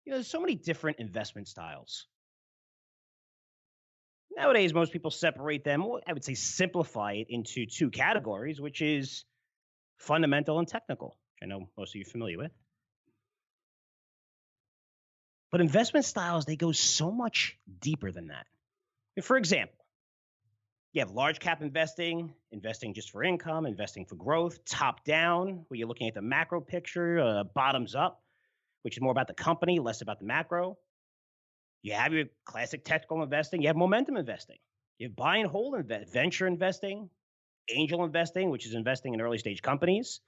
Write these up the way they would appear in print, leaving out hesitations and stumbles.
There's so many different investment styles. Nowadays, most people separate them, or I would say simplify it into two categories, which is fundamental and technical, which I know most of you are familiar with. But investment styles, they go so much deeper than that. For example, you have large cap investing, investing just for income, investing for growth, top down, where you're looking at the macro picture, bottoms up, which is more about the company, less about the macro. You have your classic technical investing. You have momentum investing. You have buy and hold venture investing, angel investing, which is investing in early stage companies,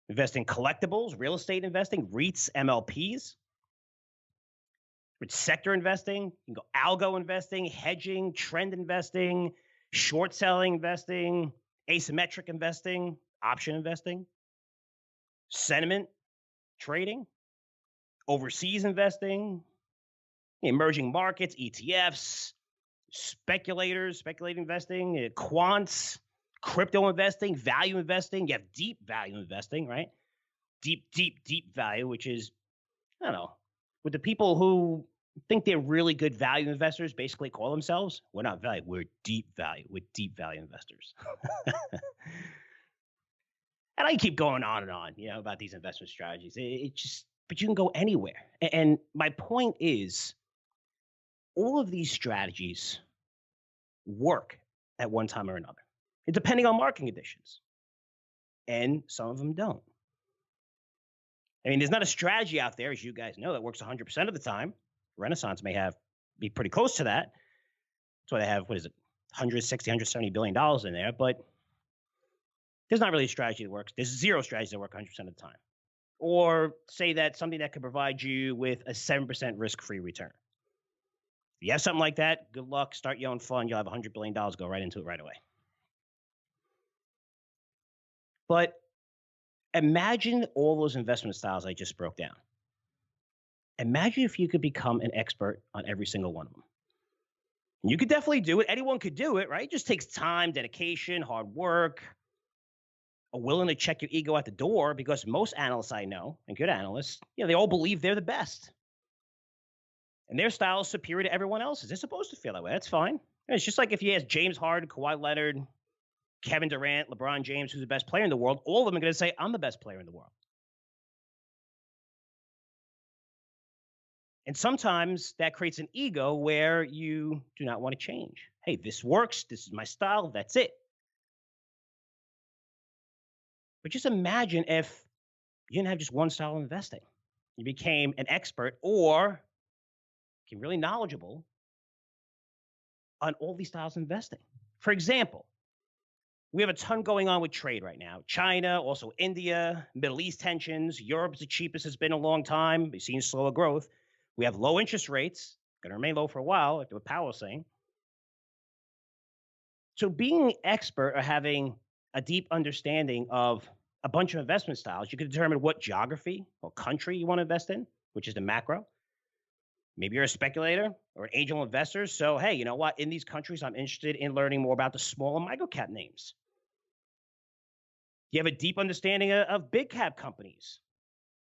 investing in collectibles, real estate investing, REITs, MLPs. With sector investing, you can go algo investing, hedging, trend investing, short selling investing, asymmetric investing, option investing, sentiment trading, overseas investing, emerging markets, ETFs, speculating investing, quants, crypto investing, value investing. You have deep value investing, right? Deep value, which is, I don't know, with the people who think they're really good value investors basically call themselves, we're not value, we're deep value. We're deep value investors. And I keep going on and on, about these investment strategies. But you can go anywhere. And my point is, all of these strategies work at one time or another, depending on market conditions. And some of them don't. I mean, there's not a strategy out there, as you guys know, that works 100% of the time. Renaissance may be pretty close to that. That's why they have, $160, $170 billion in there. But there's not really a strategy that works. There's zero strategies that work 100% of the time. Or say that something that could provide you with a 7% risk-free return. If you have something like that, good luck. Start your own fund. You'll have $100 billion. Go right into it right away. But imagine all those investment styles I just broke down. Imagine if you could become an expert on every single one of them. And you could definitely do it. Anyone could do it, right? It just takes time, dedication, hard work, willing to check your ego at the door, because most analysts I know, and good analysts, they all believe they're the best. And their style is superior to everyone else's. They're supposed to feel that way. That's fine. It's just like if you ask James Harden, Kawhi Leonard, Kevin Durant, LeBron James, who's the best player in the world, all of them are going to say, I'm the best player in the world. And sometimes that creates an ego where you do not want to change. Hey, this works. This is my style. That's it. But just imagine if you didn't have just one style of investing. You became an expert or became really knowledgeable on all these styles of investing. For example, we have a ton going on with trade right now. China, also India, Middle East tensions. Europe's the cheapest it's been in a long time. We've seen slower growth. We have low interest rates, going to remain low for a while, like what Powell was saying. So being an expert or having a deep understanding of a bunch of investment styles, you can determine what geography or country you want to invest in, which is the macro. Maybe you're a speculator or an angel investor. So, hey, you know what? In these countries, I'm interested in learning more about the small and micro cap names. You have a deep understanding of big cap companies.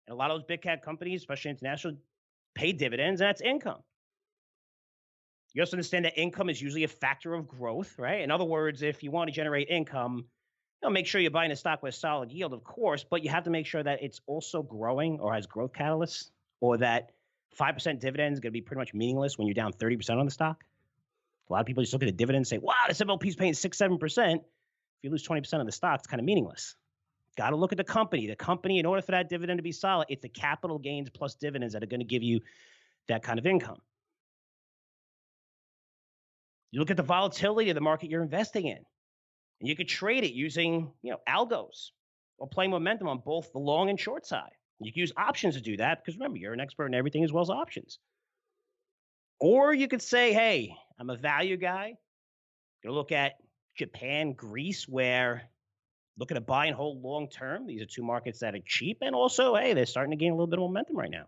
And a lot of those big cap companies, especially international, pay dividends, and that's income. You also understand that income is usually a factor of growth, right? In other words, if you want to generate income, make sure you're buying a stock with a solid yield, of course, but you have to make sure that it's also growing or has growth catalysts, or that 5% dividend is going to be pretty much meaningless when you're down 30% on the stock. A lot of people just look at the dividend and say, wow, this MLP is paying 6-7%. If you lose 20% of the stock, it's kind of meaningless. Got to look at the company. The company, in order for that dividend to be solid, it's the capital gains plus dividends that are going to give you that kind of income. You look at the volatility of the market you're investing in, and you could trade it using, algos or playing momentum on both the long and short side. You can use options to do that because, remember, you're an expert in everything as well as options. Or you could say, hey, I'm a value guy. Going to look at Japan, Greece, where looking to buy and hold long term. These are two markets that are cheap, and also, hey, they're starting to gain a little bit of momentum right now.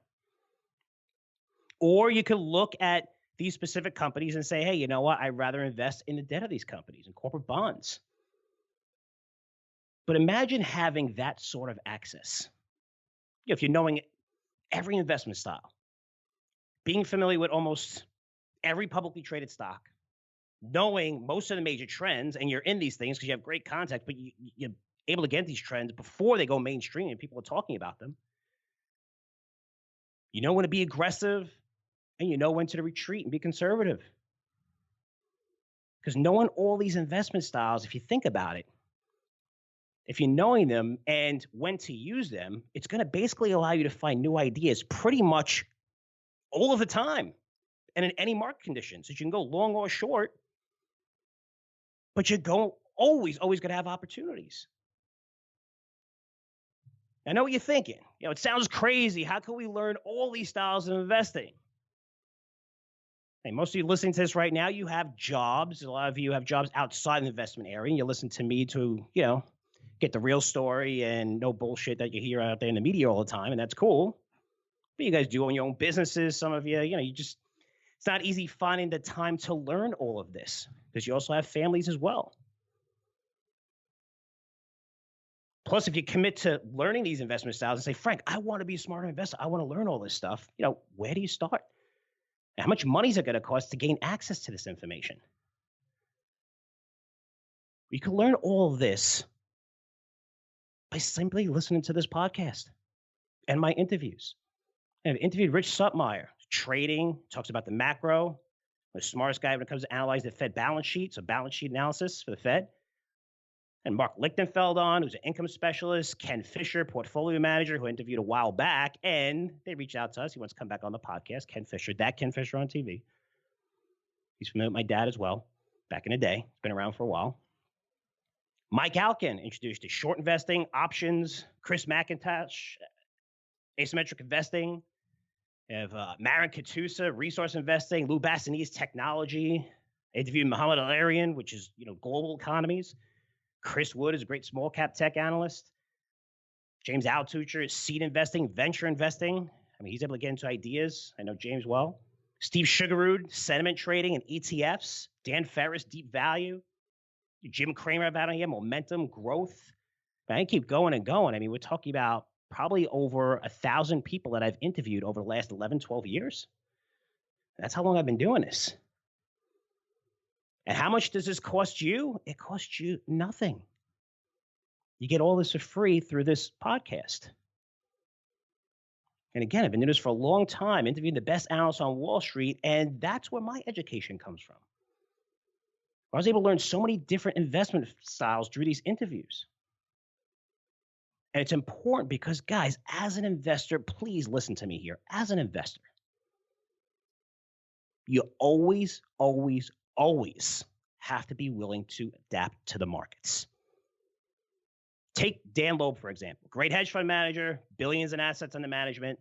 Or you could look at these specific companies and say, hey, you know what? I'd rather invest in the debt of these companies and corporate bonds. But imagine having that sort of access. If you're knowing every investment style, being familiar with almost every publicly traded stock, knowing most of the major trends, and you're in these things because you have great context, but you're able to get these trends before they go mainstream and people are talking about them. You know when to be aggressive, and you know when to retreat and be conservative. Because knowing all these investment styles, if you think about it, if you're knowing them and when to use them, it's going to basically allow you to find new ideas pretty much all of the time and in any market conditions. So you can go long or short, but you're always going to have opportunities. I know what you're thinking. It sounds crazy. How can we learn all these styles of investing? Hey, most of you listening to this right now, you have jobs. A lot of you have jobs outside the investment area, and you listen to me to, get the real story and no bullshit that you hear out there in the media all the time, and that's cool. But you guys do own your own businesses. Some of you, it's not easy finding the time to learn all of this because you also have families as well. Plus, if you commit to learning these investment styles and say, Frank, I want to be a smarter investor, I want to learn all this stuff, where do you start? How much money is it going to cost to gain access to this information? You can learn all of this by simply listening to this podcast and my interviews. I've interviewed Rich Sutmeyer, trading, talks about the macro, the smartest guy when it comes to analyzing the Fed balance sheet, so balance sheet analysis for the Fed. And Mark Lichtenfeld on, who's an income specialist, Ken Fisher, portfolio manager, who I interviewed a while back, and they reached out to us. He wants to come back on the podcast. Ken Fisher on TV. He's familiar with my dad as well, back in the day. He's been around for a while. Mike Alkin introduced to short investing, options. Chris McIntosh, asymmetric investing. We have Marin Katusa, resource investing. Lou Bassani's technology. I interviewed Mohammed Al-Arian, which is global economies. Chris Wood is a great small cap tech analyst. James Altucher is seed investing, venture investing. He's able to get into ideas. I know James well. Steve Sugarud, sentiment trading and ETFs. Dan Ferris, deep value. Jim Cramer, I've had on here, momentum, growth. I can keep going and going. We're talking about probably over 1,000 people that I've interviewed over the last 11, 12 years. That's how long I've been doing this. And how much does this cost you? It costs you nothing. You get all this for free through this podcast. And again, I've been doing this for a long time, interviewing the best analysts on Wall Street, and that's where my education comes from. I was able to learn so many different investment styles through these interviews. And it's important because, guys, as an investor, please listen to me here. As an investor, you always have to be willing to adapt to the markets. Take Dan Loeb, for example. Great hedge fund manager, billions in assets under management.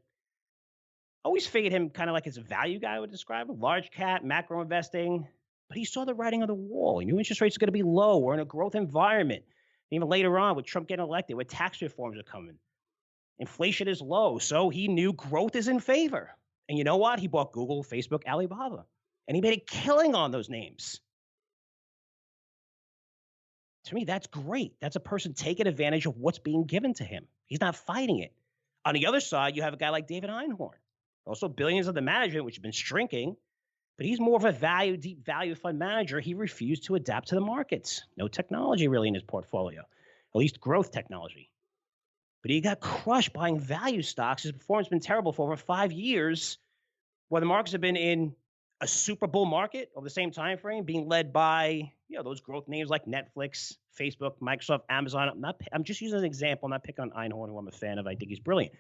Always figured him kind of like as a value guy, I would describe him. Large cap, macro investing. But he saw the writing on the wall. He knew interest rates are going to be low. We're in a growth environment. Even later on, with Trump getting elected, with tax reforms are coming. Inflation is low. So he knew growth is in favor. And you know what? He bought Google, Facebook, Alibaba. And he made a killing on those names. To me, that's great. That's a person taking advantage of what's being given to him. He's not fighting it. On the other side, you have a guy like David Einhorn. Also billions of the management, which has been shrinking. But he's more of a deep value fund manager. He refused to adapt to the markets. No technology really in his portfolio, at least growth technology. But he got crushed buying value stocks. His performance has been terrible for over 5 years, where the markets have been in a super bull market over the same time frame, being led by those growth names like Netflix, Facebook, Microsoft, Amazon. I'm just using an example. I'm not picking on Einhorn, who I'm a fan of. I think he's brilliant.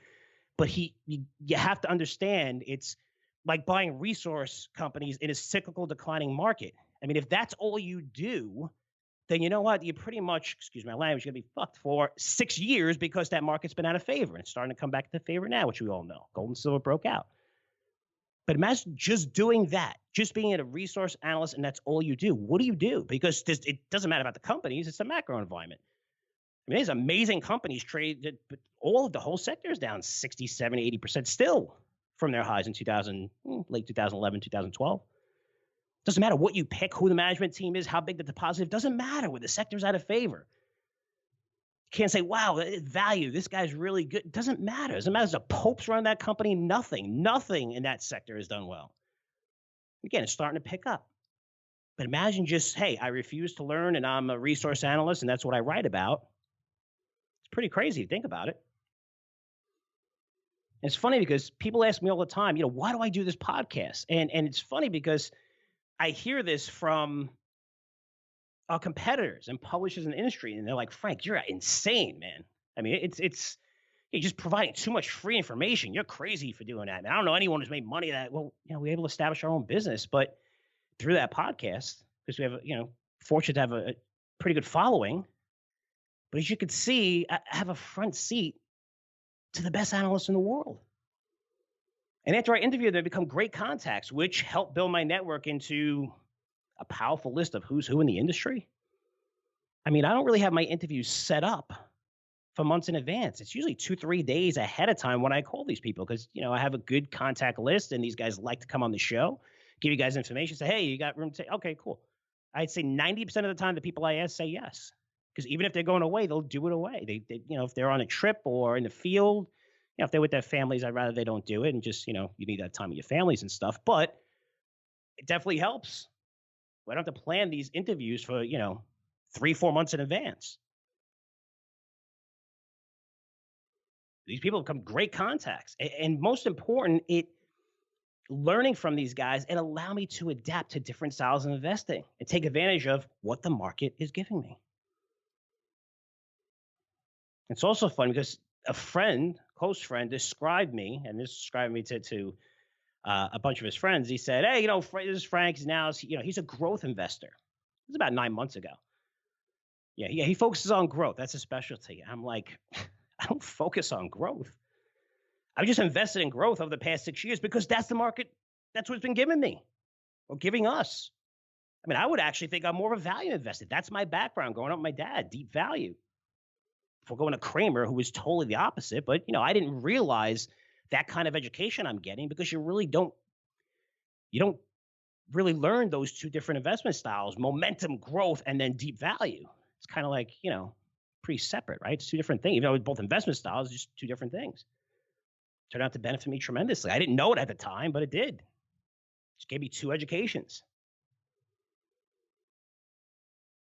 But you have to understand it's like buying resource companies in a cyclical declining market. If that's all you do, then you know what? You're pretty much, excuse my language, going to be fucked for 6 years because that market's been out of favor. And it's starting to come back into favor now, which we all know. Gold and silver broke out. But imagine just doing that, just being a resource analyst, and that's all you do. What do you do? Because it doesn't matter about the companies. It's the macro environment. There's amazing companies traded, but all of the whole sector is down 60, 70, 80% still from their highs in late 2011, 2012. Doesn't matter what you pick, who the management team is, how big the deposit. It doesn't matter when the sector's out of favor. You can't say, wow, value, this guy's really good. It doesn't matter. It doesn't matter if the Pope's run that company. Nothing in that sector has done well. Again, it's starting to pick up. But imagine just, hey, I refuse to learn and I'm a resource analyst and that's what I write about. It's pretty crazy to think about it. And it's funny because people ask me all the time, why do I do this podcast? And it's funny because I hear this from our competitors and publishers in the industry, and they're like, Frank, you're insane, man. I mean, it's you're just providing too much free information. You're crazy for doing that. And I don't know anyone who's made money that, well, we're able to establish our own business, but through that podcast, because we have, fortunate to have a pretty good following. But as you can see, I have a front seat to the best analysts in the world. And after I interview them, they become great contacts, which help build my network into a powerful list of who's who in the industry. I mean, I don't really have my interviews set up for months in advance. It's usually 2-3 days ahead of time when I call these people because, I have a good contact list and these guys like to come on the show, give you guys information, say, hey, you got room to say, okay, cool. I'd say 90% of the time the people I ask say yes. Because even if they're going away, they'll do it away. They if they're on a trip or in the field, if they're with their families, I'd rather they don't do it and just, you need that time with your families and stuff. But it definitely helps. I don't have to plan these interviews for, 3-4 months in advance. These people become great contacts. And most important, learning from these guys, it allowed me to adapt to different styles of investing and take advantage of what the market is giving me. It's also fun because a close friend, described me to a bunch of his friends. He said, hey, this is Frank. He's a growth investor. It was about 9 months ago. Yeah, he focuses on growth. That's his specialty. I'm like, I don't focus on growth. I've just invested in growth over the past 6 years because that's the market. That's what's been giving me or giving us. I mean, I would actually think I'm more of a value investor. That's my background growing up with my dad, deep value. Before going to Kramer, who was totally the opposite. But, I didn't realize that kind of education I'm getting because you don't really learn those two different investment styles, momentum, growth, and then deep value. It's kind of like, pretty separate, right? It's two different things. Even though both investment styles, just two different things. Turned out to benefit me tremendously. I didn't know it at the time, but it did. Just gave me two educations.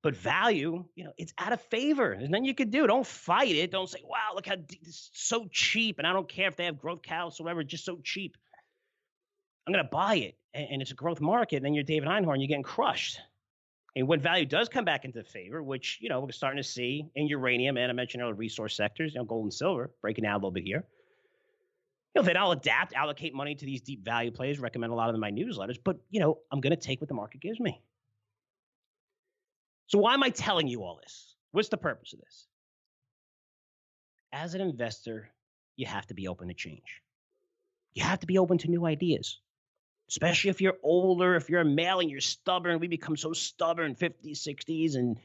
But value, it's out of favor. There's nothing you can do. Don't fight it. Don't say, wow, look how it's so cheap. And I don't care if they have growth cows or whatever, it's just so cheap. I'm going to buy it. And it's a growth market. And then you're David Einhorn, you're getting crushed. And when value does come back into favor, which, we're starting to see in uranium, and I mentioned earlier resource sectors, gold and silver, breaking out a little bit here. Then I'll adapt, allocate money to these deep value plays, recommend a lot of them in my newsletters. But, I'm going to take what the market gives me. So why am I telling you all this? What's the purpose of this? As an investor, you have to be open to change. You have to be open to new ideas, especially if you're older, if you're a male and you're stubborn. We become so stubborn, 50s, 60s, and,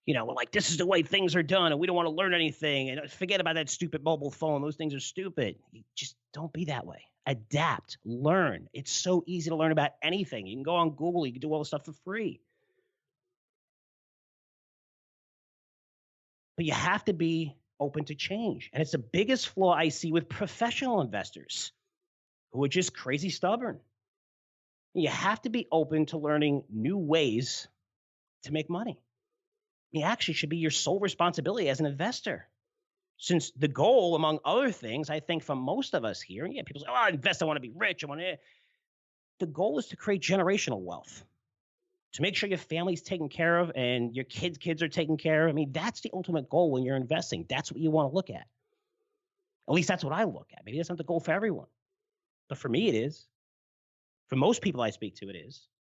we're like, this is the way things are done, and we don't want to learn anything, and forget about that stupid mobile phone. Those things are stupid. You just don't be that way. Adapt, learn. It's so easy to learn about anything. You can go on Google. You can do all this stuff for free. But you have to be open to change. And it's the biggest flaw I see with professional investors who are just crazy stubborn. You have to be open to learning new ways to make money. It actually should be your sole responsibility as an investor. Since the goal, among other things, I think for most of us here, people say, oh, I invest, I want to be rich. The goal is to create generational wealth. To make sure your family's taken care of and your kids are taken care of. I mean, that's the ultimate goal when you're investing. That's what you want to look at. At least that's what I look at. Maybe that's not the goal for everyone. But for me, it is. For most people I speak to, it is.